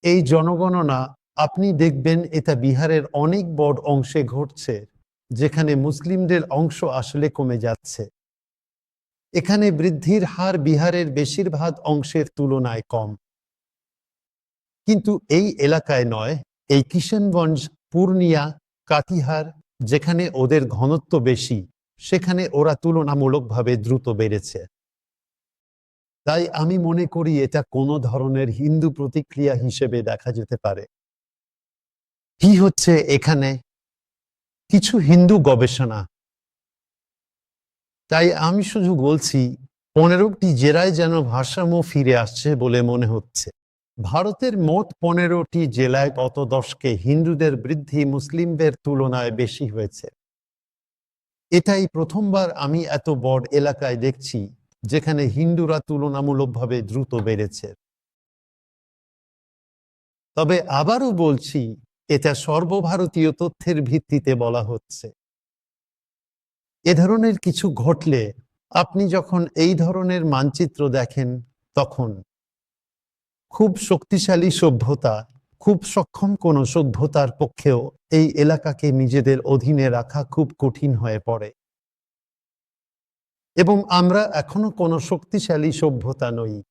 এই জনগণনা আপনি দেখবেন এটা বিহারের অনেক বড় অংশে ঘটছে, যেখানে মুসলিমদের অংশ আসলে কমে যাচ্ছে। এখানে বৃদ্ধির হার বিহারের বেশিরভাগ অংশের তুলনায় কম। কিন্তু এই এলাকায় নয়, এই কিশনগঞ্জ, পূর্ণিয়া, কাটিহার, যেখানে ওদের ঘনত্ব বেশি, সেখানে ওরা তুলনামূলকভাবে দ্রুত বেড়েছে। তাই আমি মনে করি এটা কোনো ধরনের হিন্দু প্রতিক্রিয়া হিসেবে দেখা যেতে পারে। কি হচ্ছে এখানে? কিছু হিন্দু গবেষণা। তাই আমি শুধু বলছি 15টি জেলায় যেন ভারসাম্য ফিরে আসছে বলে মনে হচ্ছে। ভারতের মোট 15টি জেলায় গত দশকে হিন্দুদের বৃদ্ধি মুসলিমদের তুলনায় বেশি হয়েছে। এটাই প্রথমবার আমি এত বড় এলাকায় দেখছি যেখানে হিন্দুরা তুলনামূলকভাবে দ্রুত বেড়েছে। তবে আবারও বলছি, এটা সর্বভারতীয় তথ্যের ভিত্তিতে বলা হচ্ছে। এ ধরনের কিছু ঘটলে আপনি যখন এই ধরনের মানচিত্র দেখেন, তখন খুব শক্তিশালী সভ্যতা, খুব সক্ষম কোনো সভ্যতার পক্ষেও এই এলাকাকে নিজেদের অধীনে রাখা খুব কঠিন হয়ে পড়ে। এবং আমরা এখনো কোনো শক্তিশালী সভ্যতা নই।